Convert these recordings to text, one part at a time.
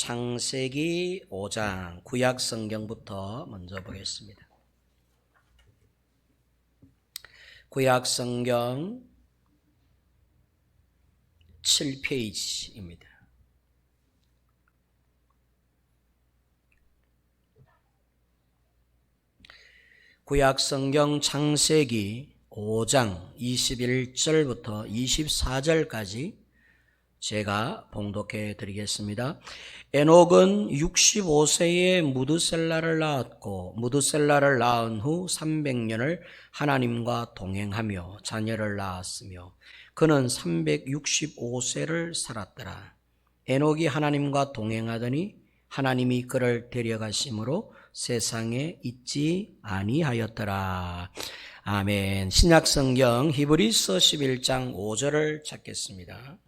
창세기 5장 구약 성경부터 먼저 보겠습니다. 구약 성경 7페이지입니다. 구약 성경 창세기 5장 21절부터 24절까지 제가 봉독해 드리겠습니다. 에녹은 65세에 무드셀라를 낳았고 무드셀라를 낳은 후 300년을 하나님과 동행하며 자녀를 낳았으며 그는 365세를 살았더라. 에녹이 하나님과 동행하더니 하나님이 그를 데려가심으로 세상에 있지 아니하였더라. 아멘. 신약성경 히브리서 11장 5절을 찾겠습니다.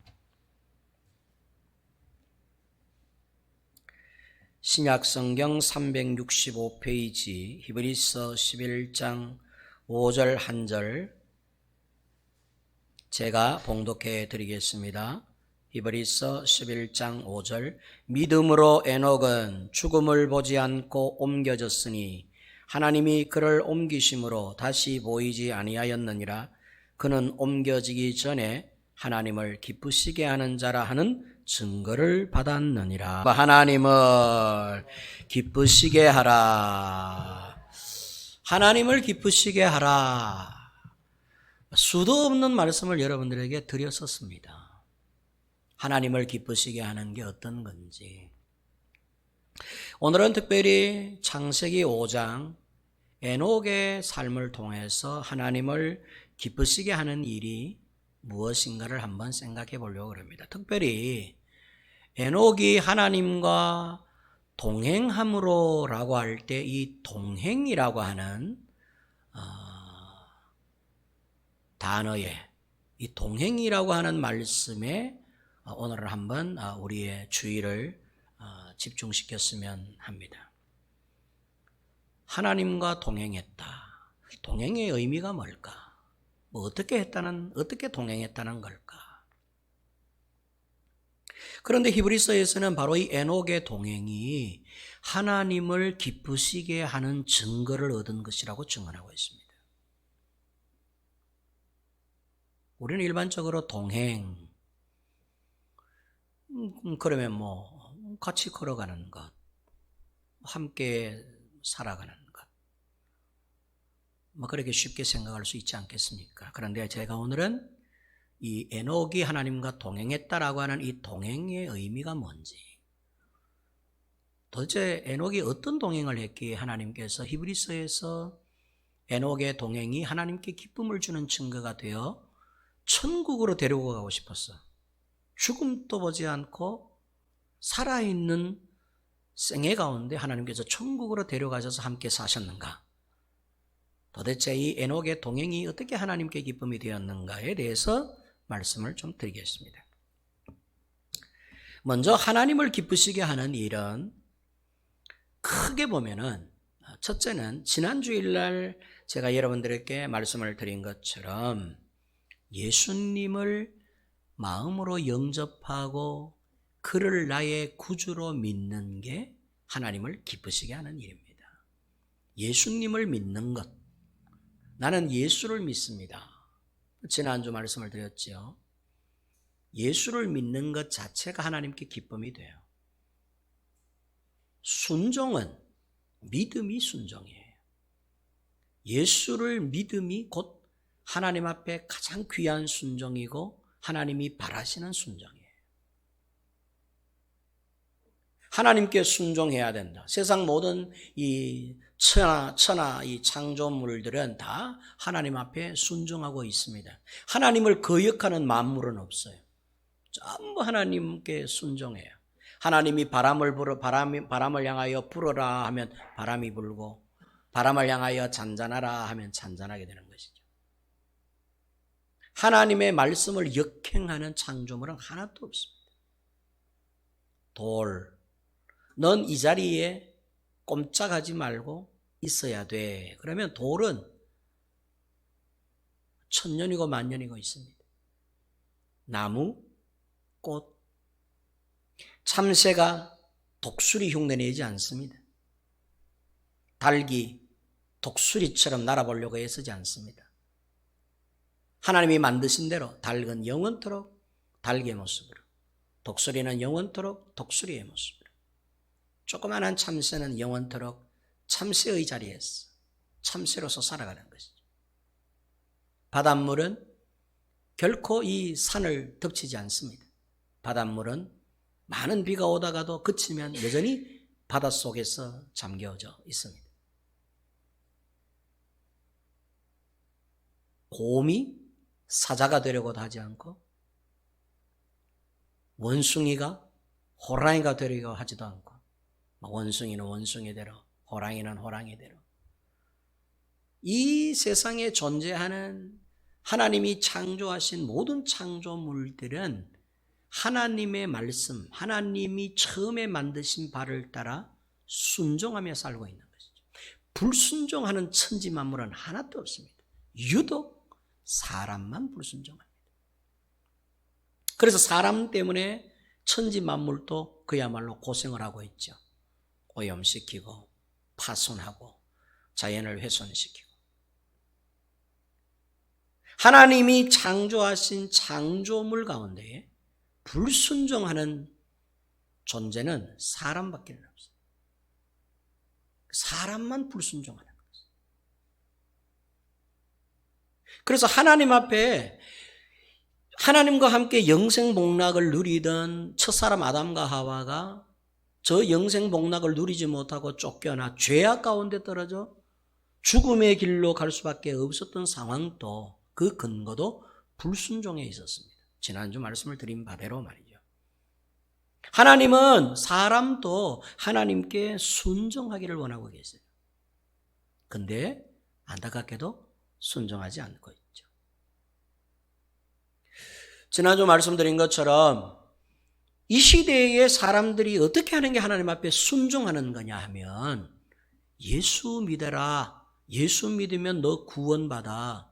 신약성경 365페이지 히브리서 11장 5절 한절 제가 봉독해 드리겠습니다. 히브리서 11장 5절 믿음으로 에녹은 죽음을 보지 않고 옮겨졌으니 하나님이 그를 옮기심으로 다시 보이지 아니하였느니라. 그는 옮겨지기 전에 하나님을 기쁘시게 하는 자라 하는 증거를 받았느니라. 하나님을 기쁘시게 하라. 하나님을 기쁘시게 하라. 수도 없는 말씀을 여러분들에게 드렸었습니다. 하나님을 기쁘시게 하는 게 어떤 건지. 오늘은 특별히 창세기 5장 에녹의 삶을 통해서 하나님을 기쁘시게 하는 일이 무엇인가를 한번 생각해 보려고 합니다. 특별히 에녹이 하나님과 동행함으로라고 할 때 이 동행이라고 하는 단어에 이 동행이라고 하는 말씀에 오늘 한번 우리의 주의를 집중시켰으면 합니다. 하나님과 동행했다. 동행의 의미가 뭘까? 어떻게 동행했다는 걸까? 그런데 히브리서에서는 바로 이 에녹의 동행이 하나님을 기쁘시게 하는 증거를 얻은 것이라고 증언하고 있습니다. 우리는 일반적으로 동행, 그러면 같이 걸어가는 것, 함께 살아가는 것, 그렇게 쉽게 생각할 수 있지 않겠습니까? 그런데 제가 오늘은 이 에녹이 하나님과 동행했다라고 하는 이 동행의 의미가 뭔지, 도대체 에녹이 어떤 동행을 했기에 하나님께서 히브리서에서 에녹의 동행이 하나님께 기쁨을 주는 증거가 되어 천국으로 데리고 가고 싶었어. 죽음도 보지 않고 살아있는 생애 가운데 하나님께서 천국으로 데려가셔서 함께 사셨는가? 도대체 이 에녹의 동행이 어떻게 하나님께 기쁨이 되었는가에 대해서 말씀을 좀 드리겠습니다. 먼저 하나님을 기쁘시게 하는 일은 크게 보면은 첫째는 지난 주일날 제가 여러분들에게 말씀을 드린 것처럼 예수님을 마음으로 영접하고 그를 나의 구주로 믿는 게 하나님을 기쁘시게 하는 일입니다. 예수님을 믿는 것. 나는 예수를 믿습니다. 지난주 말씀을 드렸죠. 예수를 믿는 것 자체가 하나님께 기쁨이 돼요. 순종은 믿음이 순종이에요. 예수를 믿음이 곧 하나님 앞에 가장 귀한 순종이고 하나님이 바라시는 순종이에요. 하나님께 순종해야 된다. 세상 모든 이 천하 이 창조물들은 다 하나님 앞에 순종하고 있습니다. 하나님을 거역하는 만물은 없어요. 전부 하나님께 순종해요. 하나님이 바람을 향하여 불어라 하면 바람이 불고 바람을 향하여 잔잔하라 하면 잔잔하게 되는 것이죠. 하나님의 말씀을 역행하는 창조물은 하나도 없습니다. 돌, 넌 이 자리에 꼼짝하지 말고 있어야 돼. 그러면 돌은 천년이고 만년이고 있습니다. 나무, 꽃, 참새가 독수리 흉내내지 않습니다. 닭이 독수리처럼 날아보려고 애쓰지 않습니다. 하나님이 만드신 대로 닭은 영원토록 닭의 모습으로, 독수리는 영원토록 독수리의 모습으로, 조그마한 참새는 영원토록 참새의 자리에서 참새로서 살아가는 것이죠. 바닷물은 결코 이 산을 덮치지 않습니다. 바닷물은 많은 비가 오다가도 그치면 여전히 바닷속에서 잠겨져 있습니다. 곰이 사자가 되려고도 하지 않고 원숭이가 호랑이가 되려고 하지도 않고, 원숭이는 원숭이대로, 호랑이는 호랑이대로, 이 세상에 존재하는 하나님이 창조하신 모든 창조물들은 하나님의 말씀, 하나님이 처음에 만드신 바를 따라 순종하며 살고 있는 것이죠. 불순종하는 천지 만물은 하나도 없습니다. 유독 사람만 불순종합니다. 그래서 사람 때문에 천지 만물도 그야말로 고생을 하고 있죠. 오염시키고 파손하고 자연을 훼손시키고. 하나님이 창조하신 창조물 가운데 불순종하는 존재는 사람밖에 없어요. 사람만 불순종하는 거예요. 그래서 하나님 앞에 하나님과 함께 영생복락을 누리던 첫사람 아담과 하와가 저 영생복락을 누리지 못하고 쫓겨나 죄악 가운데 떨어져 죽음의 길로 갈 수밖에 없었던 상황도, 그 근거도 불순종에 있었습니다. 지난주 말씀을 드린 바대로 말이죠. 하나님은 사람도 하나님께 순종하기를 원하고 계세요. 근데 안타깝게도 순종하지 않고 있죠. 지난주 말씀드린 것처럼 이 시대의 사람들이 어떻게 하는 게 하나님 앞에 순종하는 거냐 하면, 예수 믿어라, 예수 믿으면 너 구원받아,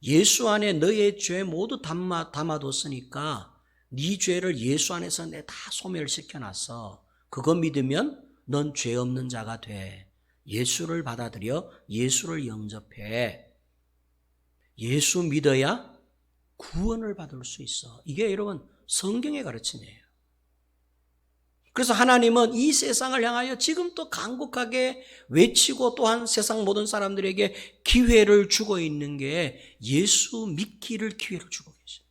예수 안에 너의 죄 모두 담아뒀으니까 네 죄를 예수 안에서 내 다 소멸시켜놨어, 그거 믿으면 넌 죄 없는 자가 돼, 예수를 받아들여, 예수를 영접해, 예수 믿어야 구원을 받을 수 있어. 이게 여러분 성경의 가르침이에요. 그래서 하나님은 이 세상을 향하여 지금도 간곡하게 외치고 또한 세상 모든 사람들에게 기회를 주고 있는 게 예수 믿기를 기회를 주고 계셔요.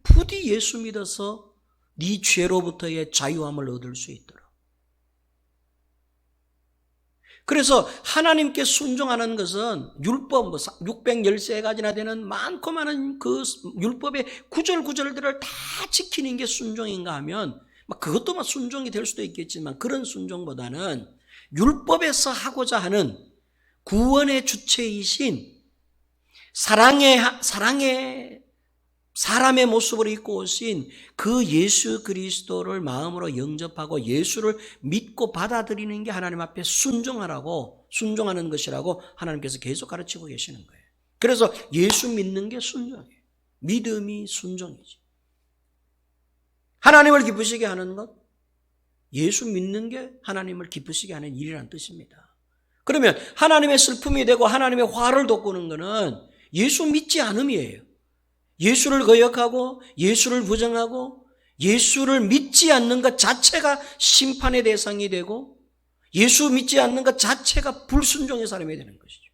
부디 예수 믿어서 네 죄로부터의 자유함을 얻을 수 있도록. 그래서 하나님께 순종하는 것은 율법 613가지나 되는 많고 많은 그 율법의 구절구절들을 다 지키는 게 순종인가 하면 그것도 막 순종이 될 수도 있겠지만, 그런 순종보다는 율법에서 하고자 하는 구원의 주체이신 사람의 모습을 입고 오신 그 예수 그리스도를 마음으로 영접하고 예수를 믿고 받아들이는 게 하나님 앞에 순종하는 것이라고 하나님께서 계속 가르치고 계시는 거예요. 그래서 예수 믿는 게 순종이에요. 믿음이 순종이지. 하나님을 기쁘시게 하는 것, 예수 믿는 게 하나님을 기쁘시게 하는 일이라는 뜻입니다. 그러면 하나님의 슬픔이 되고 하나님의 화를 돋구는 것은 예수 믿지 않음이에요. 예수를 거역하고 예수를 부정하고 예수를 믿지 않는 것 자체가 심판의 대상이 되고 예수 믿지 않는 것 자체가 불순종의 사람이 되는 것이죠.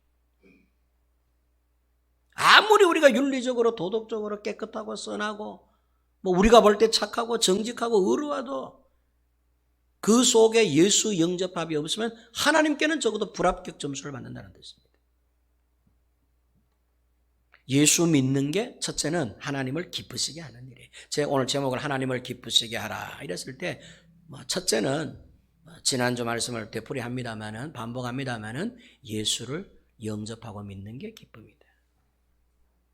아무리 우리가 윤리적으로 도덕적으로 깨끗하고 선하고 우리가 볼 때 착하고 정직하고 의로워도 그 속에 예수 영접합이 없으면 하나님께는 적어도 불합격 점수를 받는다는 뜻입니다. 예수 믿는 게 첫째는 하나님을 기쁘시게 하는 일이에요. 제가 오늘 제목을 하나님을 기쁘시게 하라 이랬을 때 첫째는 지난주 말씀을 되풀이합니다마는 반복합니다마는 예수를 영접하고 믿는 게 기쁨이다.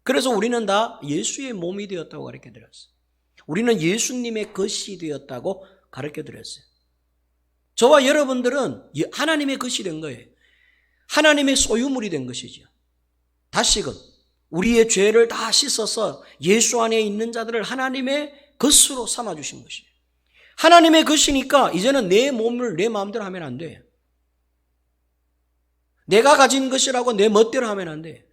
그래서 우리는 다 예수의 몸이 되었다고 가르쳐드렸어요. 우리는 예수님의 것이 되었다고 가르쳐드렸어요. 저와 여러분들은 하나님의 것이 된 거예요. 하나님의 소유물이 된 것이죠. 다시금 우리의 죄를 다 씻어서 예수 안에 있는 자들을 하나님의 것으로 삼아주신 것이에요. 하나님의 것이니까 이제는 내 몸을 내 마음대로 하면 안 돼. 내가 가진 것이라고 내 멋대로 하면 안 돼.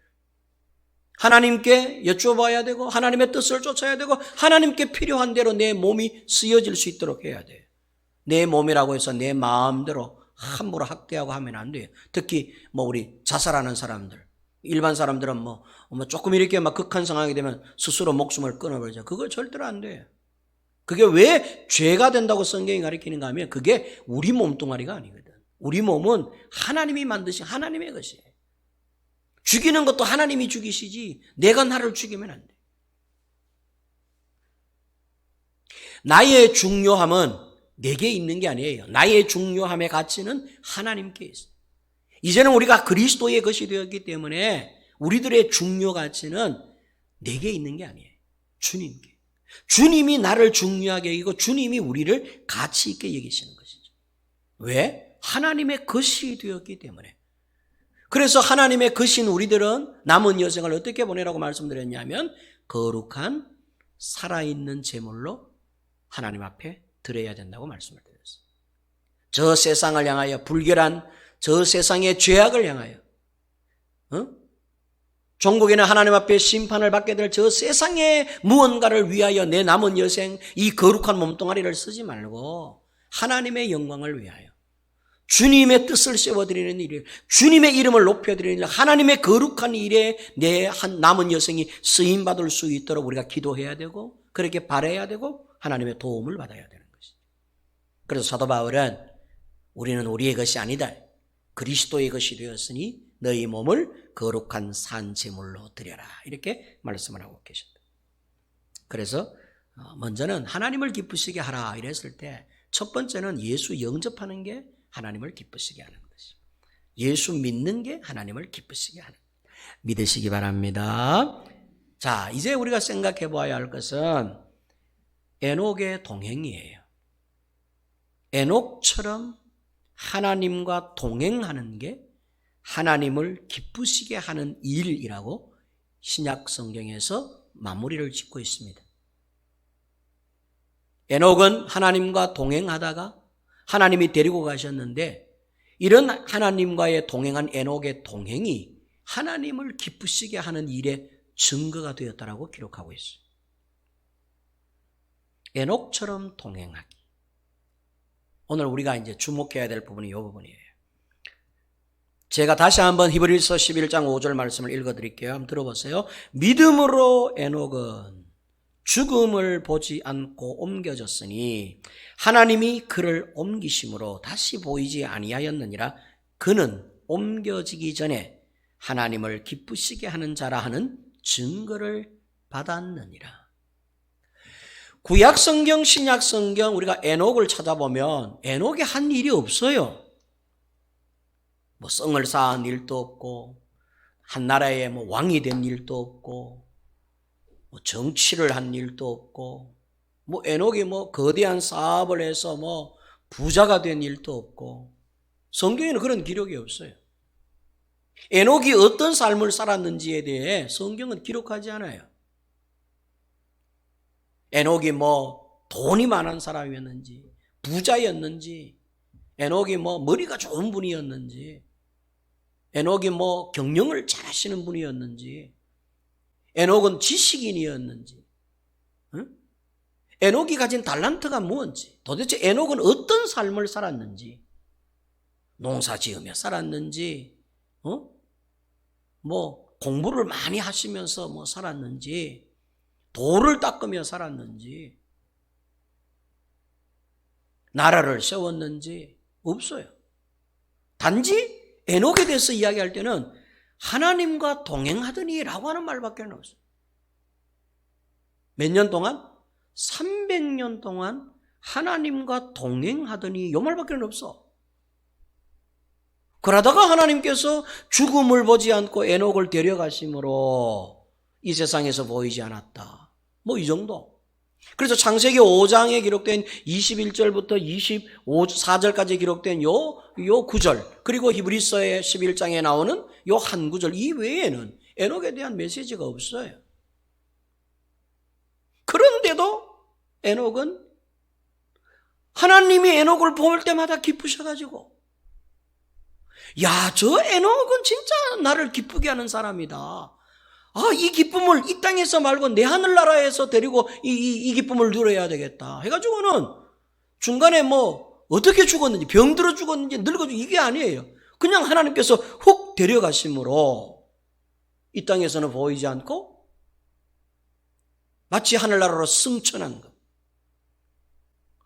하나님께 여쭤봐야 되고 하나님의 뜻을 쫓아야 되고 하나님께 필요한 대로 내 몸이 쓰여질 수 있도록 해야 돼. 내 몸이라고 해서 내 마음대로 함부로 학대하고 하면 안 돼요. 특히 우리 자살하는 사람들, 일반 사람들은 조금 이렇게 막 극한 상황이 되면 스스로 목숨을 끊어버리죠. 그거 절대로 안 돼요. 그게 왜 죄가 된다고 성경이 가르치는가 하면 그게 우리 몸뚱아리가 아니거든. 우리 몸은 하나님이 만드신 하나님의 것이에요. 죽이는 것도 하나님이 죽이시지 내가 나를 죽이면 안 돼. 나의 중요함은 내게 있는 게 아니에요. 나의 중요함의 가치는 하나님께 있어요. 이제는 우리가 그리스도의 것이 되었기 때문에 우리들의 중요 가치는 내게 있는 게 아니에요. 주님께. 주님이 나를 중요하게 여기고 주님이 우리를 가치 있게 여기시는 것이죠. 왜? 하나님의 것이 되었기 때문에. 그래서 하나님의 것인 우리들은 남은 여생을 어떻게 보내라고 말씀드렸냐면 거룩한 살아있는 제물로 하나님 앞에 드려야 된다고 말씀을 드렸어요. 저 세상을 향하여 불결한 저 세상의 죄악을 향하여 종국에는 하나님 앞에 심판을 받게 될 저 세상의 무언가를 위하여 내 남은 여생 이 거룩한 몸뚱아리를 쓰지 말고 하나님의 영광을 위하여 주님의 뜻을 세워드리는 일에 주님의 이름을 높여드리는 일 하나님의 거룩한 일에 내 한 남은 여생이 쓰임받을 수 있도록 우리가 기도해야 되고 그렇게 바라야 되고 하나님의 도움을 받아야 되는 것이죠. 그래서 사도 바울은 우리는 우리의 것이 아니다. 그리스도의 것이 되었으니 너희 몸을 거룩한 산 제물로 드려라. 이렇게 말씀을 하고 계십니다. 그래서 먼저는 하나님을 기쁘시게 하라 이랬을 때 첫 번째는 예수 영접하는 게 하나님을 기쁘시게 하는 것입니다. 예수 믿는 게 하나님을 기쁘시게 하는 믿으시기 바랍니다. 자, 이제 우리가 생각해 봐야 할 것은 에녹의 동행이에요. 에녹처럼 하나님과 동행하는 게 하나님을 기쁘시게 하는 일이라고 신약 성경에서 마무리를 짓고 있습니다. 에녹은 하나님과 동행하다가 하나님이 데리고 가셨는데 이런 하나님과의 동행한 에녹의 동행이 하나님을 기쁘시게 하는 일의 증거가 되었다라고 기록하고 있어요. 에녹처럼 동행하기. 오늘 우리가 이제 주목해야 될 부분이 이 부분이에요. 제가 다시 한번 히브리서 11장 5절 말씀을 읽어드릴게요. 한번 들어보세요. 믿음으로 에녹은 죽음을 보지 않고 옮겨졌으니 하나님이 그를 옮기심으로 다시 보이지 아니하였느니라. 그는 옮겨지기 전에 하나님을 기쁘시게 하는 자라 하는 증거를 받았느니라. 구약성경, 신약성경 우리가 에녹을 찾아보면 에녹이 한 일이 없어요. 성을 쌓은 일도 없고 한 나라의 왕이 된 일도 없고 정치를 한 일도 없고 에녹이 거대한 사업을 해서 부자가 된 일도 없고 성경에는 그런 기록이 없어요. 에녹이 어떤 삶을 살았는지에 대해 성경은 기록하지 않아요. 에녹이 돈이 많은 사람이었는지 부자였는지 에녹이 머리가 좋은 분이었는지 에녹이 경영을 잘하시는 분이었는지 에녹은 지식인이었는지 에녹이 가진 달란트가 뭔지 도대체 에녹은 어떤 삶을 살았는지 농사 지으며 살았는지 공부를 많이 하시면서 살았는지 돌을 닦으며 살았는지 나라를 세웠는지 없어요. 단지 에녹에 대해서 이야기할 때는 하나님과 동행하더니 라고 하는 말밖에 없어요. 몇 년 동안? 300년 동안 하나님과 동행하더니 이 말밖에 없어. 그러다가 하나님께서 죽음을 보지 않고 에녹을 데려가심으로 이 세상에서 보이지 않았다. 이 정도. 그래서 창세기 5장에 기록된 21절부터 24절까지 기록된 요 구절 그리고 히브리서의 11장에 나오는 요 한 구절 이 외에는 에녹에 대한 메시지가 없어요. 그런데도 에녹은 하나님이 에녹을 볼 때마다 기쁘셔가지고, 야, 저 에녹은 진짜 나를 기쁘게 하는 사람이다. 아, 이 기쁨을 이 땅에서 말고 내 하늘나라에서 데리고 이 기쁨을 누려야 되겠다 해가지고는 중간에 뭐 어떻게 죽었는지, 병들어 죽었는지, 늙어 죽었는지 이게 아니에요. 그냥 하나님께서 훅 데려가심으로 이 땅에서는 보이지 않고 마치 하늘나라로 승천한 것.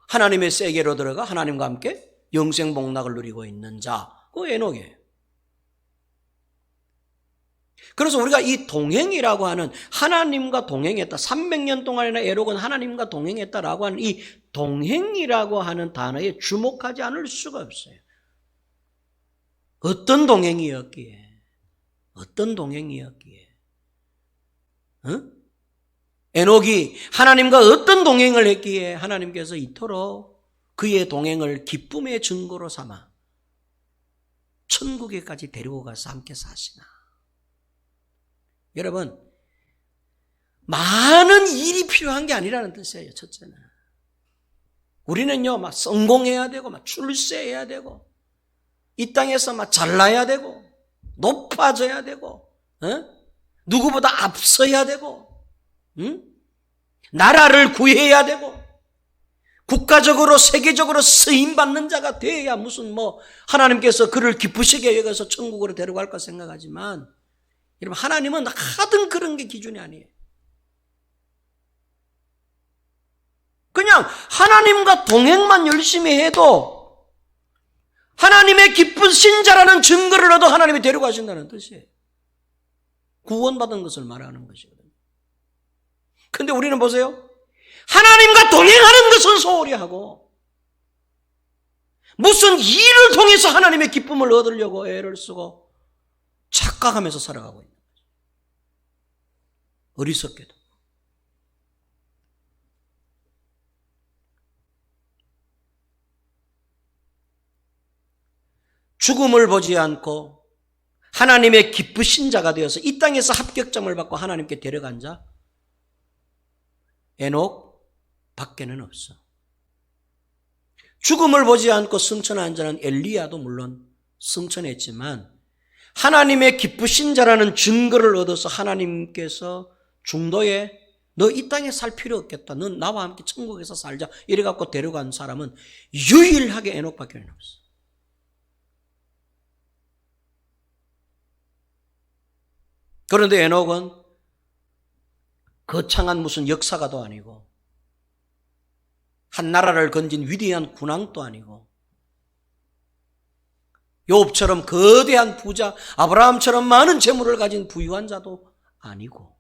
하나님의 세계로 들어가 하나님과 함께 영생복락을 누리고 있는 자, 그 에녹이에요. 그래서 우리가 이 동행이라고 하는, 하나님과 동행했다, 300년 동안이나 에녹은 하나님과 동행했다라고 하는 이 동행이라고 하는 단어에 주목하지 않을 수가 없어요. 어떤 동행이었기에, 어떤 동행이었기에, 에녹이 하나님과 어떤 동행을 했기에 하나님께서 이토록 그의 동행을 기쁨의 증거로 삼아 천국에까지 데리고 가서 함께 사시나. 여러분, 많은 일이 필요한 게 아니라는 뜻이에요. 첫째는 우리는요, 막 성공해야 되고, 막 출세해야 되고, 이 땅에서 막 잘나야 되고, 높아져야 되고, 누구보다 앞서야 되고, 나라를 구해야 되고, 국가적으로 세계적으로 쓰임받는 자가 되어야 무슨 뭐 하나님께서 그를 기쁘시게 여겨서 천국으로 데려갈까 생각하지만, 여러분, 하나님은 하등 그런 게 기준이 아니에요. 그냥 하나님과 동행만 열심히 해도 하나님의 기쁘신 자라는 증거를 얻어 하나님이 데려가신다는 뜻이에요. 구원받은 것을 말하는 것이거든요. 근데 우리는 보세요. 하나님과 동행하는 것은 소홀히 하고 무슨 일을 통해서 하나님의 기쁨을 얻으려고 애를 쓰고 착각하면서 살아가고 있는 거죠. 어리석게도. 죽음을 보지 않고 하나님의 기쁘신 자가 되어서 이 땅에서 합격점을 받고 하나님께 데려간 자, 에녹 밖에는 없어. 죽음을 보지 않고 승천한 자는 엘리야도 물론 승천했지만 하나님의 기쁘신 자라는 증거를 얻어서 하나님께서 중도에 너 이 땅에 살 필요 없겠다, 넌 나와 함께 천국에서 살자 이래갖고 데려간 사람은 유일하게 에녹밖에 없어. 그런데 에녹은 거창한 무슨 역사가도 아니고 한 나라를 건진 위대한 군왕도 아니고 욥처럼 거대한 부자, 아브라함처럼 많은 재물을 가진 부유한 자도 아니고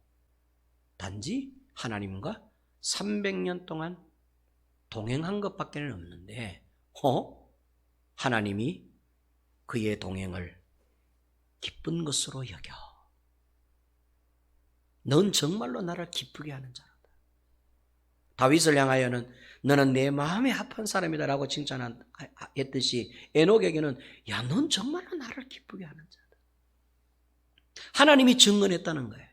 단지 하나님과 300년 동안 동행한 것밖에 없는데 하나님이 그의 동행을 기쁜 것으로 여겨 넌 정말로 나를 기쁘게 하는 자라다. 다윗을 향하여는 너는 내 마음에 합한 사람이다 라고 칭찬했듯이 에녹에게는 야, 넌 정말로 나를 기쁘게 하는 자다. 하나님이 증언했다는 거예요.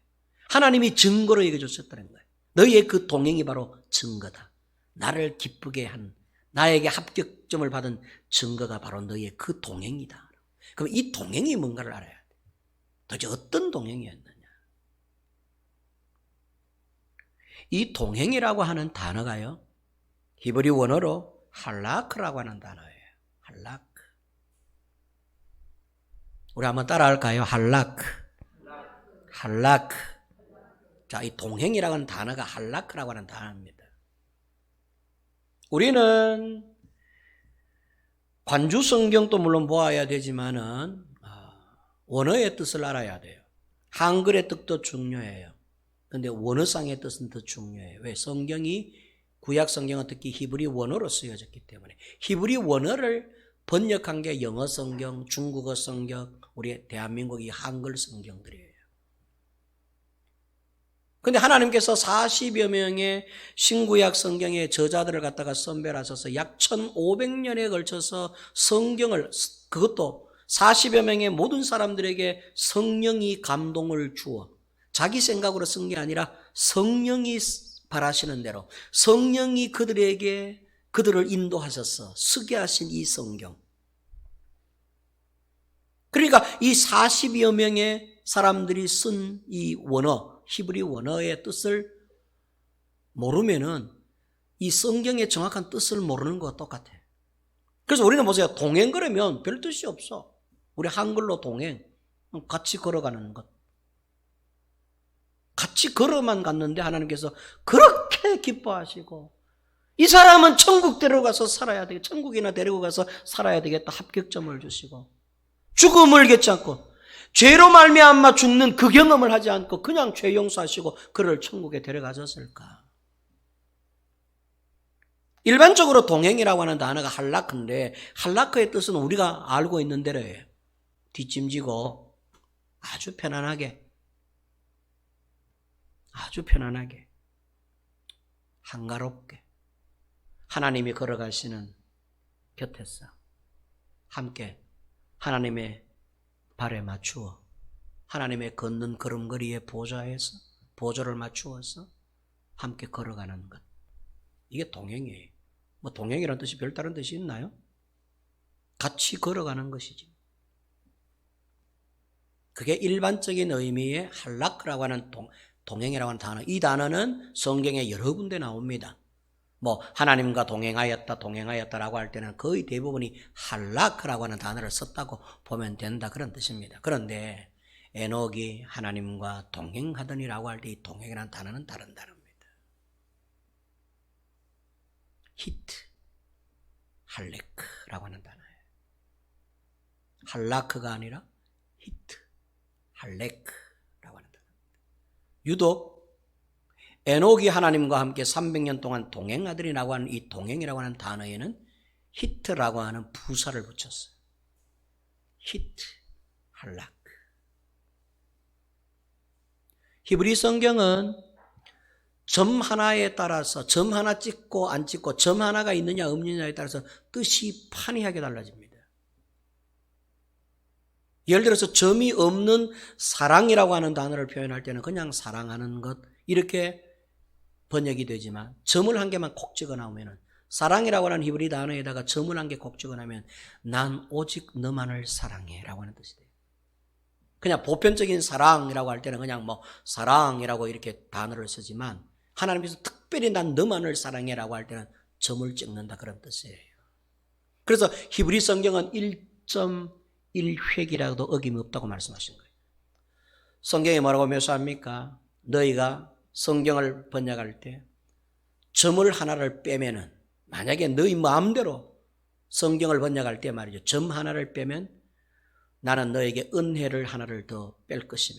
하나님이 증거로 얘기해줬었다는 거예요. 너희의 그 동행이 바로 증거다. 나를 기쁘게 한, 나에게 합격점을 받은 증거가 바로 너희의 그 동행이다. 그럼 이 동행이 뭔가를 알아야 돼. 도대체 어떤 동행이었느냐. 이 동행이라고 하는 단어가요, 히브리 원어로 할라크라고 하는 단어예요. 할라크. 우리 한번 따라할까요? 할라크. 할라크. 자, 이 동행이라고 하는 단어가 할라크라고 하는 단어입니다. 우리는 관주 성경도 물론 보아야 되지만은 원어의 뜻을 알아야 돼요. 한글의 뜻도 중요해요. 그런데 원어상의 뜻은 더 중요해요. 왜? 성경이, 구약 성경은 특히 히브리 원어로 쓰여졌기 때문에. 히브리 원어를 번역한 게 영어 성경, 중국어 성경, 우리 대한민국이 한글 성경들이에요. 근데 하나님께서 40여 명의 신구약 성경의 저자들을 갖다가 선별하셔서 약 1500년에 걸쳐서 성경을, 그것도 40여 명의 모든 사람들에게 성령이 감동을 주어 자기 생각으로 쓴 게 아니라 성령이 바라시는 대로 성령이 그들에게 그들을 인도하셔서 쓰게 하신 이 성경. 그러니까 이 40여 명의 사람들이 쓴 이 원어, 히브리 원어의 뜻을 모르면은 이 성경의 정확한 뜻을 모르는 것과 똑같아. 그래서 우리는 보세요. 동행 그러면 별 뜻이 없어. 우리 한글로 동행, 같이 걸어가는 것. 같이 걸어만 갔는데 하나님께서 그렇게 기뻐하시고 이 사람은 천국 데려가서 살아야 되겠다. 천국이나 데리고 가서 살아야 되겠다. 합격점을 주시고 죽음을 겪지 않고 죄로 말미암아 죽는 그 경험을 하지 않고 그냥 죄 용서하시고 그를 천국에 데려가셨을까? 일반적으로 동행이라고 하는 단어가 할라크인데 할라크의 뜻은 우리가 알고 있는 대로예요. 뒷짐지고 아주 편안하게 한가롭게 하나님이 걸어가시는 곁에서 함께 하나님의 발에 맞추어 하나님의 걷는 걸음걸이에 보조를 맞추어서 함께 걸어가는 것. 이게 동행이에요. 뭐 동행이라는 뜻이 별다른 뜻이 있나요? 같이 걸어가는 것이지. 그게 일반적인 의미의 할라크라고 하는 동행이라고 하는 단어. 이 단어는 성경에 여러 군데 나옵니다. 뭐 하나님과 동행하였다라고 할 때는 거의 대부분이 할라크라고 하는 단어를 썼다고 보면 된다 그런 뜻입니다. 그런데 에녹이 하나님과 동행하더니라고 할 때 이 동행이라는 단어는 다른 단어입니다. 히트, 할레크라고 하는 단어예요. 할라크가 아니라 히트, 할레크라고 하는 단어입니다. 유독 에녹이 하나님과 함께 300년 동안 동행하더니라고 하는 이 동행이라고 하는 단어에는 히트라고 하는 부사를 붙였어요. 히트, 할라크. 히브리 성경은 점 하나에 따라서 점 하나 찍고 안 찍고 점 하나가 있느냐 없느냐에 따라서 뜻이 판이하게 달라집니다. 예를 들어서 점이 없는 사랑이라고 하는 단어를 표현할 때는 그냥 사랑하는 것 이렇게 번역이 되지만 점을 한 개만 콕 찍어 나오면은 사랑이라고 하는 히브리 단어에다가 점을 한 개 콕 찍어 나면 난 오직 너만을 사랑해 라고 하는 뜻이 돼요. 그냥 보편적인 사랑이라고 할 때는 그냥 뭐 사랑이라고 이렇게 단어를 쓰지만 하나님께서 특별히 난 너만을 사랑해라고 할 때는 점을 찍는다 그런 뜻이에요. 그래서 히브리 성경은 1.1획이라도 어김이 없다고 말씀하신 거예요. 성경에 뭐라고 묘사합니까? 너희가 성경을 번역할 때 점을 하나를 빼면은 만약에 너희 마음대로 성경을 번역할 때 말이죠. 점 하나를 빼면 나는 너에게 은혜를 하나를 더 뺄 것이며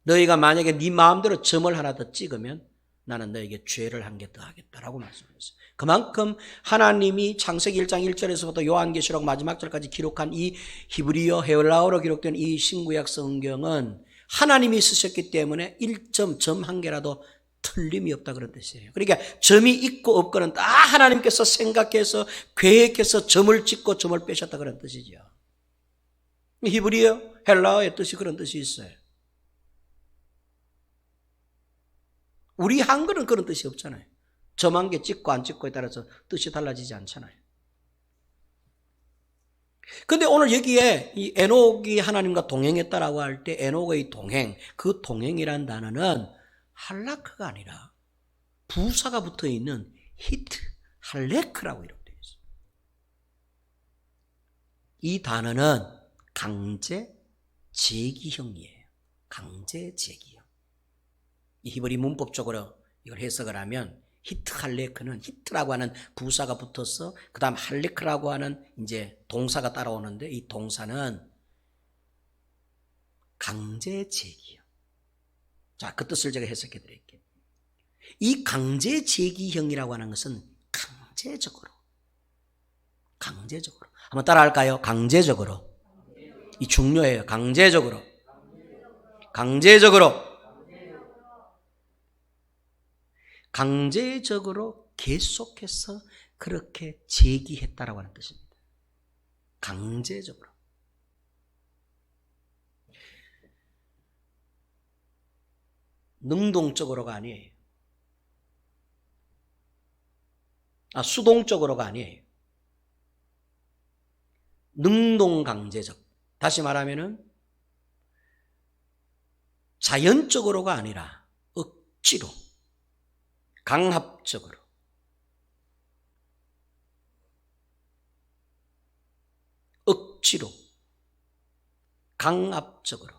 너희가 만약에 네 마음대로 점을 하나 더 찍으면 나는 너에게 죄를 한 개 더 하겠다라고 말씀하셨어요. 그만큼 하나님이 창세기 1장 1절에서부터 요한계시록 마지막 절까지 기록한 이 히브리어 헤블라어로 기록된 이 신구약 성경은 하나님이 쓰셨기 때문에 1점, 점 한 개라도 틀림이 없다 그런 뜻이에요. 그러니까 점이 있고 없고는 다 하나님께서 생각해서 계획해서 점을 찍고 점을 빼셨다 그런 뜻이죠. 히브리어, 헬라어의 뜻이 그런 뜻이 있어요. 우리 한글은 그런 뜻이 없잖아요. 점 한 개 찍고 안 찍고에 따라서 뜻이 달라지지 않잖아요. 근데 오늘 여기에 이 에녹이 하나님과 동행했다라고 할 때 에녹의 동행, 그 동행이란 단어는 할라크가 아니라 부사가 붙어 있는 히트, 할레크라고 이렇게 되어 있어요. 이 단어는 강제 제기형이에요. 강제 제기형. 이 히브리 문법적으로 이걸 해석을 하면 히트 할레크는 히트라고 하는 부사가 붙어서 그 다음 할레크라고 하는 이제 동사가 따라오는데 이 동사는 강제 제기형. 자, 그 뜻을 제가 해석해 드릴게요. 이 강제 제기형이라고 하는 것은 강제적으로 한번 따라 할까요? 강제적으로. 이 중요해요. 강제적으로 계속해서 그렇게 제기했다라고 하는 뜻입니다. 강제적으로. 능동적으로가 아니에요. 수동적으로가 아니에요. 능동강제적. 다시 말하면은 자연적으로가 아니라 억지로, 강압적으로. 억지로, 강압적으로,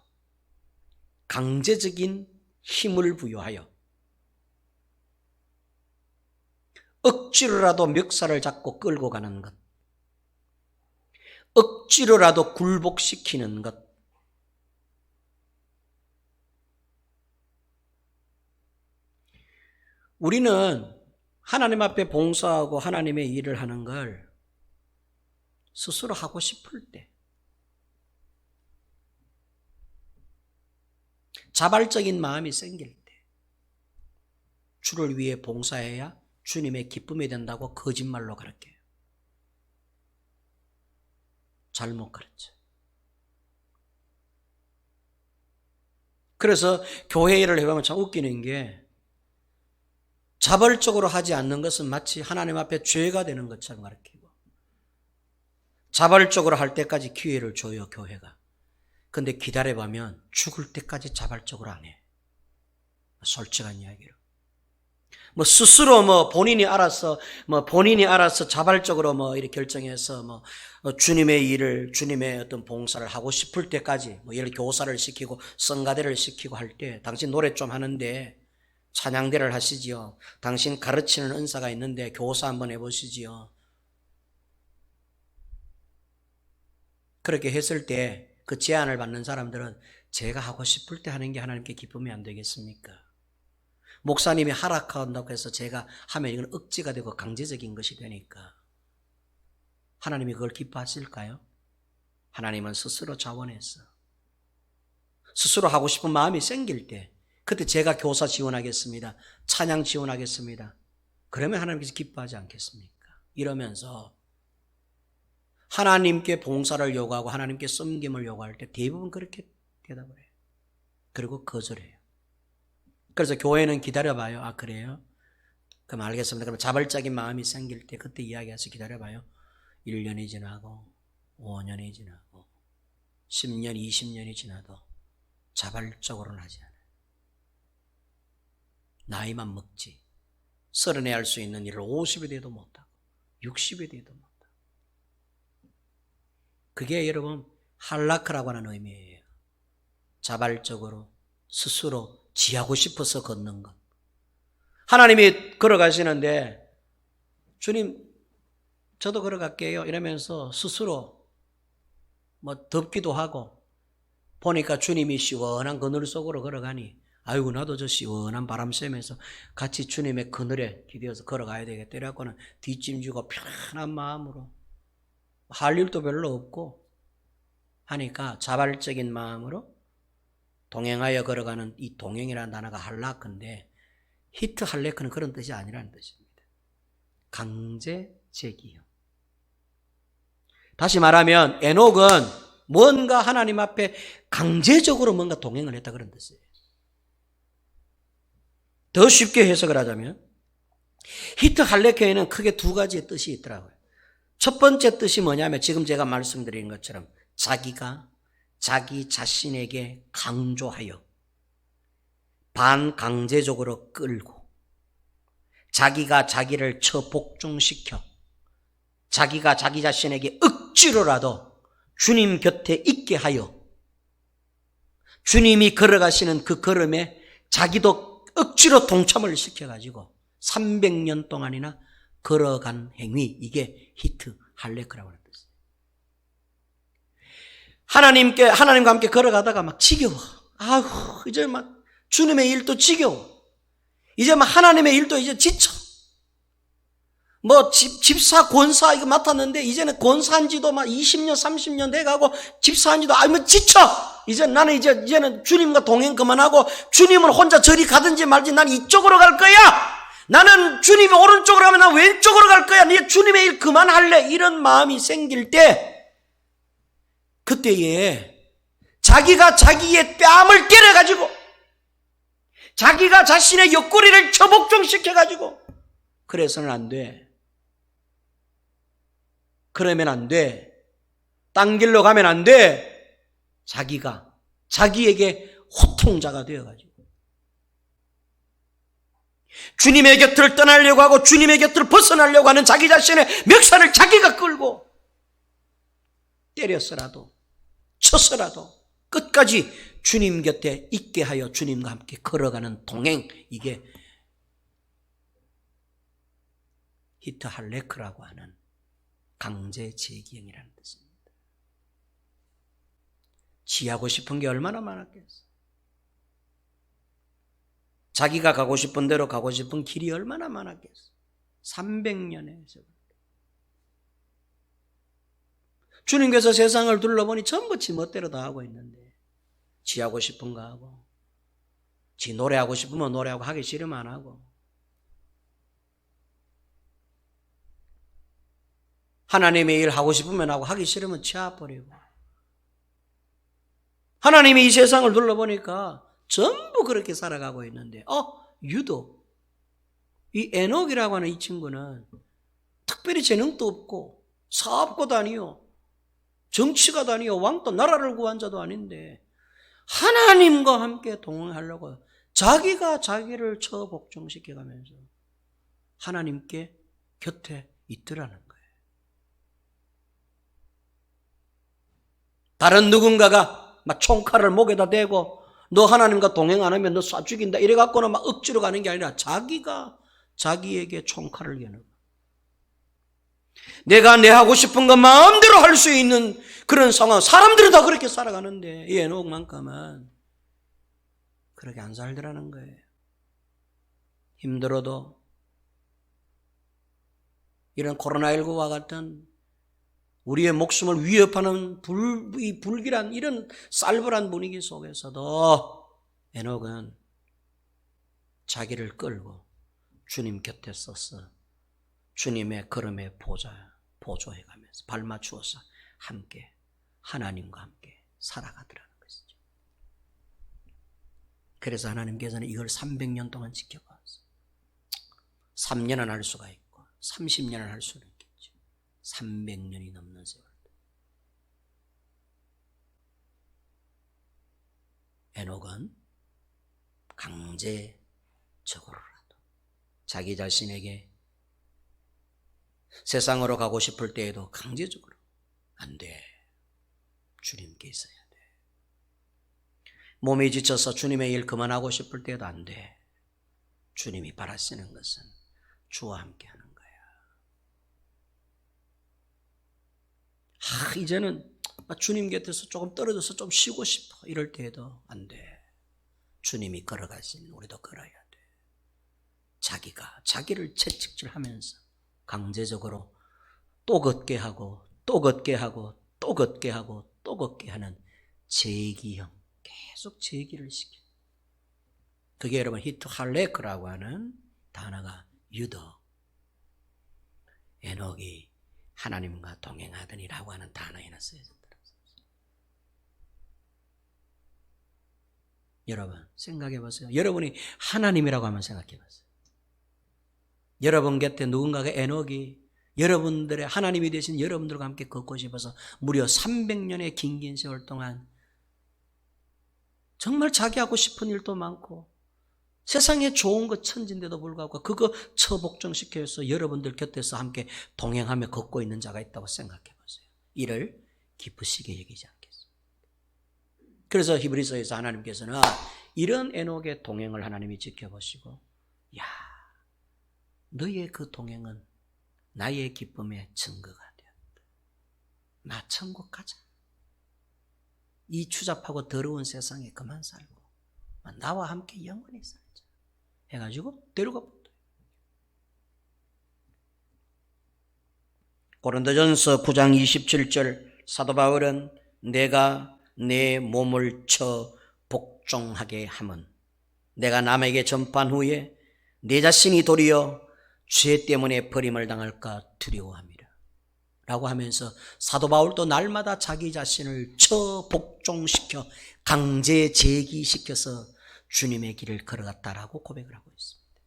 강제적인 힘을 부여하여 억지로라도 멱살을 잡고 끌고 가는 것, 억지로라도 굴복시키는 것. 우리는 하나님 앞에 봉사하고 하나님의 일을 하는 걸 스스로 하고 싶을 때, 자발적인 마음이 생길 때, 주를 위해 봉사해야 주님의 기쁨이 된다고 거짓말로 가르쳐요. 잘못 가르쳐. 그래서 교회 일을 해보면 참 웃기는 게, 자발적으로 하지 않는 것은 마치 하나님 앞에 죄가 되는 것처럼 가르치고, 자발적으로 할 때까지 기회를 줘요, 교회가. 근데 기다려보면 죽을 때까지 자발적으로 안 해. 솔직한 이야기로. 스스로 본인이 알아서 자발적으로 이렇게 결정해서 주님의 일을, 주님의 어떤 봉사를 하고 싶을 때까지, 예를 들어 교사를 시키고 성가대를 시키고 할 때, 당신 노래 좀 하는데 찬양대를 하시지요. 당신 가르치는 은사가 있는데 교사 한번 해보시지요. 그렇게 했을 때 그 제안을 받는 사람들은 제가 하고 싶을 때 하는 게 하나님께 기쁨이 안 되겠습니까? 목사님이 하락한다고 해서 제가 하면 이건 억지가 되고 강제적인 것이 되니까 하나님이 그걸 기뻐하실까요? 하나님은 스스로 자원해서 스스로 하고 싶은 마음이 생길 때, 그때 제가 교사 지원하겠습니다, 찬양 지원하겠습니다, 그러면 하나님께서 기뻐하지 않겠습니까? 이러면서 하나님께 봉사를 요구하고 하나님께 섬김을 요구할 때 대부분 그렇게 대답을 해요. 그리고 거절해요. 그래서 교회는 기다려봐요. 그래요? 그럼 알겠습니다. 그럼 자발적인 마음이 생길 때 그때 이야기해서 기다려봐요. 1년이 지나고 5년이 지나고 10년, 20년이 지나도 자발적으로는 하지 않아요. 나이만 먹지. 30에 할 수 있는 일을 50이 돼도 못하고 60이 돼도 못하고. 그게 여러분 할라크라고 하는 의미예요. 자발적으로 스스로 지하고 싶어서 걷는 것. 하나님이 걸어가시는데 주님 저도 걸어갈게요 이러면서 스스로 덥기도 하고 보니까 주님이 시원한 그늘 속으로 걸어가니 아이고 나도 저 시원한 바람 쐬면서 같이 주님의 그늘에 기대어서 걸어가야 되겠다 이래갖고는 뒷짐지고 편한 마음으로 할 일도 별로 없고 하니까 자발적인 마음으로 동행하여 걸어가는 이 동행이라는 단어가 할라크인데 히트 할레크는 그런 뜻이 아니라는 뜻입니다. 강제제기요. 다시 말하면 에녹은 뭔가 하나님 앞에 강제적으로 뭔가 동행을 했다 그런 뜻이에요. 더 쉽게 해석을 하자면 히트 할레크에는 크게 두 가지의 뜻이 있더라고요. 첫 번째 뜻이 뭐냐면 지금 제가 말씀드린 것처럼 자기가 자기 자신에게 강조하여 반강제적으로 끌고 자기가 자기를 처복종시켜 자기가 자기 자신에게 억지로라도 주님 곁에 있게 하여 주님이 걸어가시는 그 걸음에 자기도 억지로 동참을 시켜가지고 300년 동안이나 걸어간 행위, 이게 히트 할레크라고 하는 뜻이에요. 하나님과 함께 걸어가다가 막 지겨워. 이제 막 주님의 일도 지겨워. 이제 막 하나님의 일도 이제 지쳐. 집사, 권사 이거 맡았는데 이제는 권사한 지도 막 20년, 30년 돼가고 집사한 지도 지쳐. 나는 이제는 주님과 동행 그만하고 주님은 혼자 저리 가든지 말지 난 이쪽으로 갈 거야. 나는 주님이 오른쪽으로 가면 난 왼쪽으로 갈 거야. 네 주님의 일 그만할래. 이런 마음이 생길 때 그때에 자기가 자기의 뺨을 때려가지고 자기가 자신의 옆구리를 처복종시켜가지고 그래서는 안 돼. 그러면 안 돼. 딴 길로 가면 안 돼. 자기가 자기에게 호통자가 되어가지고 주님의 곁을 떠나려고 하고 주님의 곁을 벗어나려고 하는 자기 자신의 멱살을 자기가 끌고 때렸어라도 쳤어라도 끝까지 주님 곁에 있게 하여 주님과 함께 걸어가는 동행, 이게 히트 할레크라고 하는 강제 재기형이라는 뜻입니다. 지하고 싶은 게 얼마나 많았겠어요. 자기가 가고 싶은 대로 가고 싶은 길이 얼마나 많았겠어요. 300년에 주님께서 세상을 둘러보니 전부 지 멋대로 다 하고 있는데 지 하고 싶은 거 하고 지 노래하고 싶으면 노래하고 하기 싫으면 안 하고 하나님의 일 하고 싶으면 하고 하기 싫으면 치아버리고 하나님이 이 세상을 둘러보니까 전부 그렇게 살아가고 있는데 유독 이 에녹이라고 하는 이 친구는 특별히 재능도 없고 사업가도 아니요 정치가도 아니요 왕도 나라를 구한 자도 아닌데 하나님과 함께 동행하려고 자기가 자기를 처복종시켜가면서 하나님께 곁에 있더라는 거예요. 다른 누군가가 막 총칼을 목에다 대고 너 하나님과 동행 안 하면 너 쏴 죽인다 이래 갖고는 막 억지로 가는 게 아니라 자기가 자기에게 총칼을 겨누고 내가 내 하고 싶은 거 마음대로 할 수 있는 그런 상황. 사람들은 다 그렇게 살아가는데 이 에녹만큼은 그렇게 안 살더라는 거예요. 힘들어도 이런 코로나19와 같은 우리의 목숨을 위협하는 불길한 이런 쌀벌한 분위기 속에서도 에녹은 자기를 끌고 주님 곁에 서서 주님의 걸음에 보조해가면서 발 맞추어서 함께 하나님과 함께 살아가더라는 것이죠. 그래서 하나님께서는 이걸 300년 동안 지켜봤어요. 3년은 할 수가 있고 30년은 할 수는 있겠죠. 300년이 넘는 세월. 에녹은 강제적으로라도 자기 자신에게 세상으로 가고 싶을 때에도 강제적으로 안 돼. 주님께 있어야 돼. 몸이 지쳐서 주님의 일 그만하고 싶을 때도 안 돼. 주님이 바라시는 것은 주와 함께 하는 거야. 이제는 주님 곁에서 조금 떨어져서 좀 쉬고 싶어. 이럴 때에도 안 돼. 주님이 걸어가시는 우리도 걸어야 돼. 자기가 자기를 채찍질하면서 강제적으로 또 걷게 하고 또 걷게 하고 또 걷게 하고 또 걷게 하는 재기형, 계속 재기를 시켜. 그게 여러분 히트 할레크라고 하는 단어가 유독 에녹이 하나님과 동행하더니라고 하는 단어에는 쓰여졌더라고요. 여러분 생각해 보세요. 여러분이 하나님이라고 한번 생각해 보세요. 여러분 곁에 누군가가 에녹이 여러분들의 하나님이 되신 여러분들과 함께 걷고 싶어서 무려 300년의 긴 세월 동안 정말 자기 하고 싶은 일도 많고 세상에 좋은 것 천진데도 불구하고 그거 처복종시켜서 여러분들 곁에서 함께 동행하며 걷고 있는 자가 있다고 생각해 보세요. 이를 기쁘시게 여기지 않겠어요? 그래서 히브리서에서 하나님께서는 이런 에녹의 동행을 하나님이 지켜보시고 너의 그 동행은 나의 기쁨의 증거가 되었다. 나 천국 가자. 이 추잡하고 더러운 세상에 그만 살고 나와 함께 영원히 살자 해가지고 데려가 본다. 고린도전서 9장 27절 사도 바울은 내가 내 몸을 쳐 복종하게 함은 내가 남에게 전파한 후에 내 자신이 도리어 죄 때문에 버림을 당할까 두려워합니다. 라고 하면서 사도 바울도 날마다 자기 자신을 처복종시켜 강제 재기시켜서 주님의 길을 걸어갔다라고 고백을 하고 있습니다.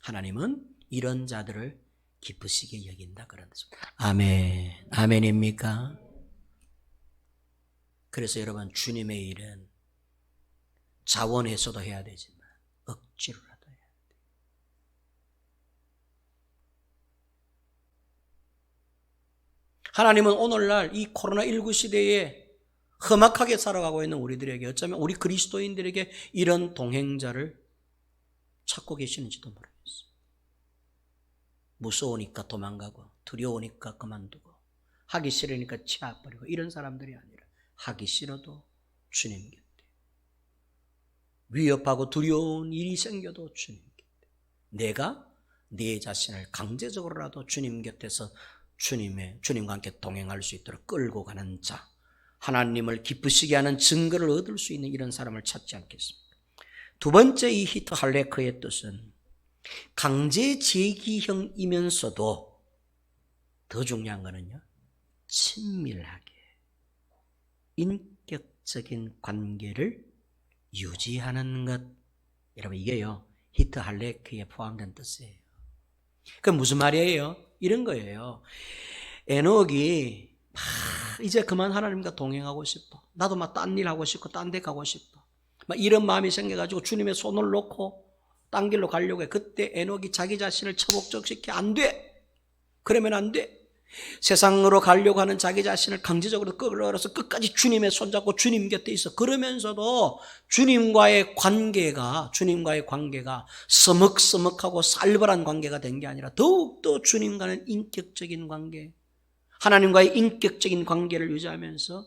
하나님은 이런 자들을 기쁘시게 여긴다 그런 뜻입니다. 아멘. 아멘입니까? 그래서 여러분, 주님의 일은 자원해서도 해야 되지만 억지로라도 해야 돼요. 하나님은 오늘날 이 코로나19 시대에 험악하게 살아가고 있는 우리들에게, 어쩌면 우리 그리스도인들에게 이런 동행자를 찾고 계시는지도 모르겠어요. 무서우니까 도망가고, 두려우니까 그만두고, 하기 싫으니까 치아버리고, 이런 사람들이 아니라 하기 싫어도 주님 곁에, 위협하고 두려운 일이 생겨도 주님 곁에, 내가 내 자신을 강제적으로라도 주님 곁에서 주님과 함께 동행할 수 있도록 끌고 가는 자, 하나님을 기쁘시게 하는 증거를 얻을 수 있는 이런 사람을 찾지 않겠습니까? 두 번째, 이 히트 할레크의 뜻은 강제 제기형이면서도 더 중요한 거는요, 친밀하게 인격적인 관계를 유지하는 것. 여러분, 이게요 히트 할레크에 포함된 뜻이에요. 그 무슨 말이에요? 이런 거예요. 에녹이 이제 그만 하나님과 동행하고 싶어, 나도 막 딴 일 하고 싶고 딴 데 가고 싶어, 막 이런 마음이 생겨가지고 주님의 손을 놓고 딴 길로 가려고 해. 그때 에녹이 자기 자신을 처복적시켜. 안 돼, 그러면 안 돼. 세상으로 가려고 하는 자기 자신을 강제적으로 끌어들여서 끝까지 주님의 손잡고 주님 곁에 있어. 그러면서도 주님과의 관계가 서먹서먹하고 살벌한 관계가 된 게 아니라 더욱더 주님과는 인격적인 관계, 하나님과의 인격적인 관계를 유지하면서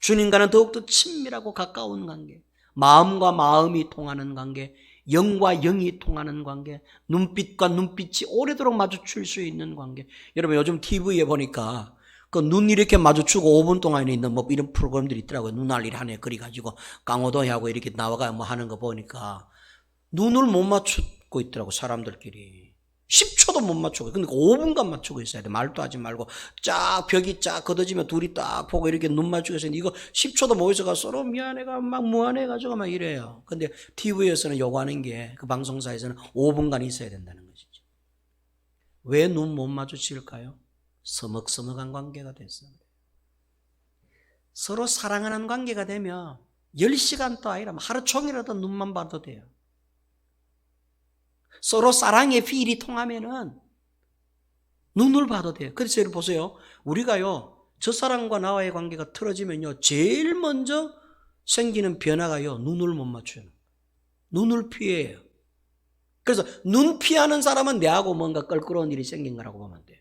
주님과는 더욱더 친밀하고 가까운 관계, 마음과 마음이 통하는 관계, 영과 영이 통하는 관계, 눈빛과 눈빛이 오래도록 마주칠 수 있는 관계. 여러분, 요즘 TV에 보니까 그 눈 이렇게 마주치고 5분 동안 있는 뭐 이런 프로그램들이 있더라고요. 눈알 하나 그려가지고 강호동하고 이렇게 나와가 뭐 하는 거 보니까 눈을 못 맞추고 있더라고, 사람들끼리. 10초도 못 맞추고, 근데 5분간 맞추고 있어야 돼. 말도 하지 말고 쫙 벽이 쫙 걷어지면 둘이 딱 보고 이렇게 눈 맞추고 있어야 돼. 이거 10초도 못 있어가 서로 미안해가 막 무안해가지고 막 이래요. 근데 TV에서는 요구하는 게, 그 방송사에서는 5분간 있어야 된다는 것이죠. 왜 눈 못 마주칠까요? 서먹서먹한 관계가 됐어요. 서로 사랑하는 관계가 되면 10시간도 아니라 하루 종일이라도 눈만 봐도 돼요. 서로 사랑의 필이 통하면은 눈을 봐도 돼요. 그래서 여러분 보세요. 우리가요, 저 사람과 나와의 관계가 틀어지면요, 제일 먼저 생기는 변화가요, 눈을 못 맞춰요. 눈을 피해요. 그래서 눈 피하는 사람은 내하고 뭔가 껄끄러운 일이 생긴 거라고 보면 돼요.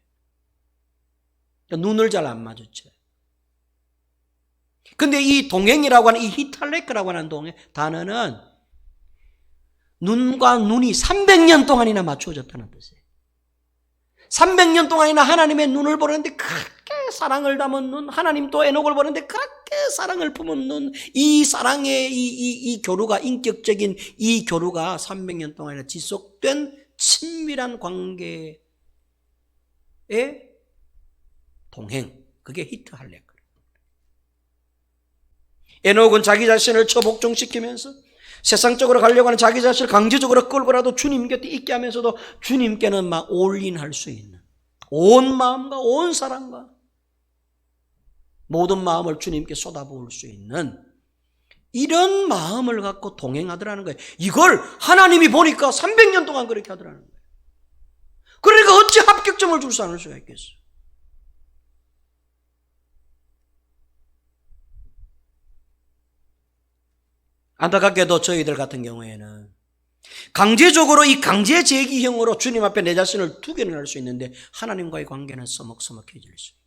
그러니까 눈을 잘 안 마주쳐요. 근데 이 동행이라고 하는, 이 히탈레크라고 하는 단어는 눈과 눈이 300년 동안이나 맞추어졌다는 뜻이에요. 300년 동안이나 하나님의 눈을 보는데 그렇게 사랑을 담은 눈, 하나님 또 에녹을 보는데 그렇게 사랑을 품은 눈, 이 사랑의 이 교류가, 인격적인 이 교류가 300년 동안이나 지속된 친밀한 관계의 동행, 그게 히트 할레크. 에녹은 자기 자신을 처복종시키면서 세상적으로 가려고 하는 자기 자신을 강제적으로 끌고라도 주님 곁에 있게 하면서도 주님께는 막 올인할 수 있는, 온 마음과 온 사랑과 모든 마음을 주님께 쏟아부을 수 있는 이런 마음을 갖고 동행하더라는 거예요. 이걸 하나님이 보니까 300년 동안 그렇게 하더라는 거예요. 그러니까 어찌 합격점을 줄 수 않을 수가 있겠어요. 안타깝게도 저희들 같은 경우에는 강제적으로 이 강제 제기형으로 주님 앞에 내 자신을 두게는 할 수 있는데 하나님과의 관계는 서먹서먹해질 수 있고,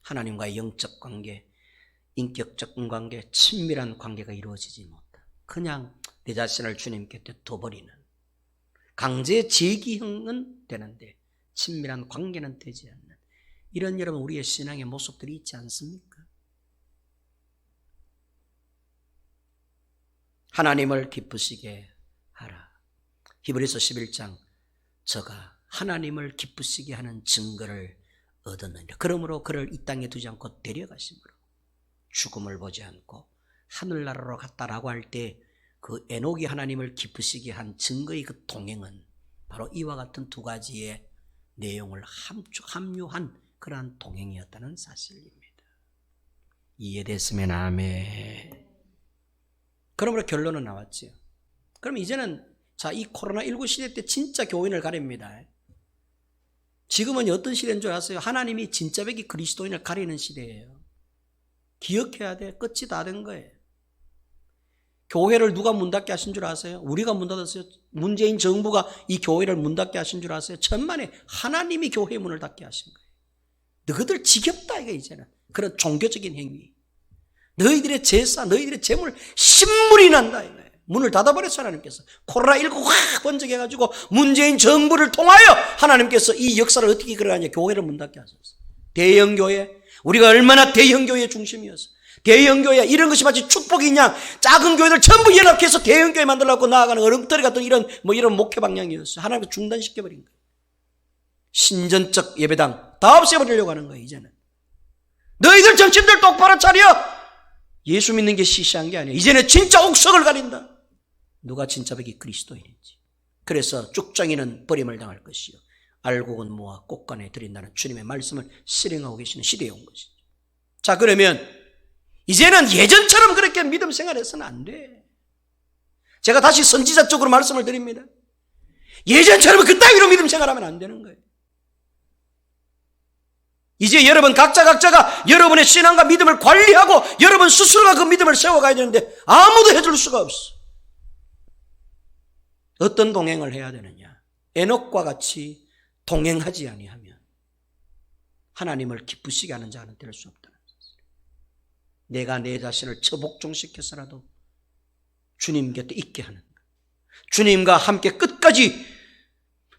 하나님과의 영적 관계, 인격적 관계, 친밀한 관계가 이루어지지 못한, 그냥 내 자신을 주님 곁에 둬버리는 강제 제기형은 되는데 친밀한 관계는 되지 않는 이런 여러분 우리의 신앙의 모습들이 있지 않습니까? 하나님을 기쁘시게 하라. 히브리서 11장, 저가 하나님을 기쁘시게 하는 증거를 얻었느니라. 그러므로 그를 이 땅에 두지 않고 데려가심으로 죽음을 보지 않고 하늘나라로 갔다라고 할 때 그 에녹이 하나님을 기쁘시게 한 증거의 그 동행은 바로 이와 같은 두 가지의 내용을 함유한 그러한 동행이었다는 사실입니다. 이해됐으면 아멘. 그러므로 결론은 나왔지요. 그럼 이제는 이 코로나19 시대 때 진짜 교인을 가립니다. 지금은 어떤 시대인 줄 아세요? 하나님이 진짜 백이 그리스도인을 가리는 시대예요. 기억해야 돼. 끝이 다 된 거예요. 교회를 누가 문 닫게 하신 줄 아세요? 우리가 문 닫았어요. 문재인 정부가 이 교회를 문 닫게 하신 줄 아세요? 천만에 하나님이 교회 문을 닫게 하신 거예요. 너희들 지겹다 이거 이제는. 그런 종교적인 행위. 너희들의 제사, 너희들의 재물 신물이 난다 이거예요. 문을 닫아버렸어 하나님께서. 코로나19 확 번쩍해가지고 문재인 정부를 통하여 하나님께서 이 역사를 어떻게 그려가냐. 교회를 문 닫게 하셨어요. 대형교회. 우리가 얼마나 대형교회 중심이었어. 대형교회 이런 것이 마치 축복이냐. 작은 교회들 전부 연합해서 대형교회 만들려고 나아가는 얼음터리 같은 이런 목회 방향이었어. 하나님께서 중단시켜버린 거예요. 신전적 예배당 다 없애버리려고 하는 거예요. 이제는 너희들 정신들 똑바로 차려. 예수 믿는 게 시시한 게 아니야. 이제는 진짜 옥석을 가린다. 누가 진짜 백이 그리스도인인지. 그래서 쭉정이는 버림을 당할 것이요 알곡은 모아 꽃간에 들인다는 주님의 말씀을 실행하고 계시는 시대에 온 것이죠. 자, 그러면 이제는 예전처럼 그렇게 믿음 생활해서는 안 돼. 제가 다시 선지자 쪽으로 말씀을 드립니다. 예전처럼 그따위로 믿음 생활하면 안 되는 거예요. 이제 여러분 각자가 여러분의 신앙과 믿음을 관리하고 여러분 스스로가 그 믿음을 세워가야 되는데 아무도 해줄 수가 없어. 어떤 동행을 해야 되느냐. 에녹과 같이 동행하지 아니하면 하나님을 기쁘시게 하는 자는 될 수 없다는 사실. 내가 내 자신을 처복종시켜서라도 주님 곁에 있게 하는 것. 주님과 함께 끝까지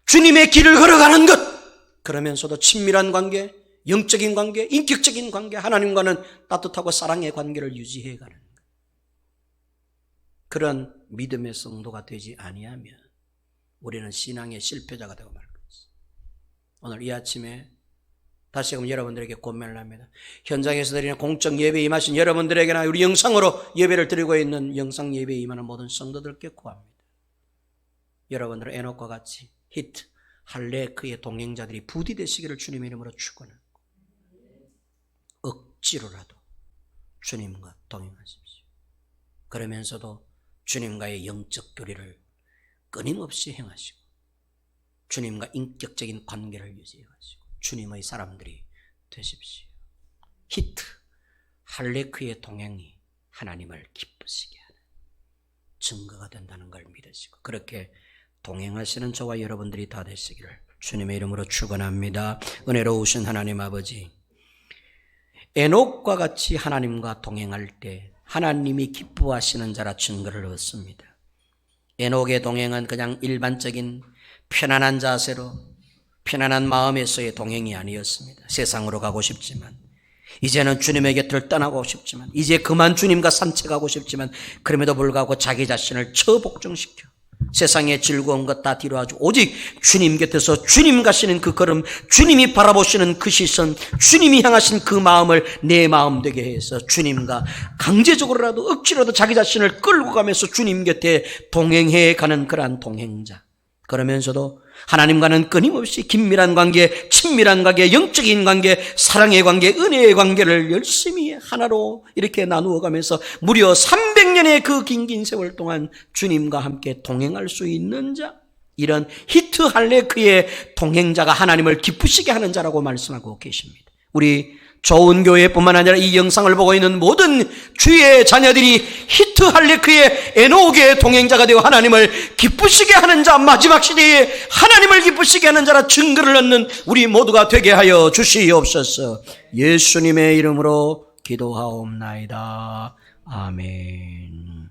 주님의 길을 걸어가는 것. 그러면서도 친밀한 관계, 영적인 관계, 인격적인 관계, 하나님과는 따뜻하고 사랑의 관계를 유지해 가는 것. 그런 믿음의 성도가 되지 아니하면 우리는 신앙의 실패자가 되고 말 것입니다. 오늘 이 아침에 다시금 여러분들에게 권면을 합니다. 현장에서 드리는 공적 예배에 임하신 여러분들에게나 우리 영상으로 예배를 드리고 있는 영상 예배에 임하는 모든 성도들께 구합니다. 여러분들은 에녹과 같이 히트, 할례 그의 동행자들이 부디 되시기를 주님의 이름으로 축원합니다. 억지로라도 주님과 동행하십시오. 그러면서도 주님과의 영적 교리를 끊임없이 행하시고 주님과 인격적인 관계를 유지하시고 주님의 사람들이 되십시오. 히트, 할레크의 동행이 하나님을 기쁘시게 하는 증거가 된다는 걸 믿으시고 그렇게 동행하시는 저와 여러분들이 다 되시기를 주님의 이름으로 축원합니다. 은혜로우신 하나님 아버지, 에녹과 같이 하나님과 동행할 때 하나님이 기뻐하시는 자라 증거를 얻습니다. 에녹의 동행은 그냥 일반적인 편안한 자세로 편안한 마음에서의 동행이 아니었습니다. 세상으로 가고 싶지만 이제는 주님의 곁을 떠나고 싶지만 이제 그만 주님과 산책하고 싶지만 그럼에도 불구하고 자기 자신을 처복종시켜 세상의 즐거운 것 다 뒤로하죠. 오직 주님 곁에서 주님 가시는 그 걸음, 주님이 바라보시는 그 시선, 주님이 향하신 그 마음을 내 마음 되게 해서 주님과 강제적으로라도 억지로라도 자기 자신을 끌고 가면서 주님 곁에 동행해 가는 그러한 동행자. 그러면서도 하나님과는 끊임없이 긴밀한 관계, 친밀한 관계, 영적인 관계, 사랑의 관계, 은혜의 관계를 열심히 하나로 이렇게 나누어 가면서 무려 300년의 그 긴 세월 동안 주님과 함께 동행할 수 있는 자, 이런 히트 할레크의 동행자가 하나님을 기쁘시게 하는 자라고 말씀하고 계십니다. 우리 좋은 교회뿐만 아니라 이 영상을 보고 있는 모든 주의 자녀들이 히트 할레크의 에녹의 동행자가 되어 하나님을 기쁘시게 하는 자, 마지막 시대에 하나님을 기쁘시게 하는 자라 증거를 얻는 우리 모두가 되게 하여 주시옵소서. 예수님의 이름으로 기도하옵나이다. 아멘.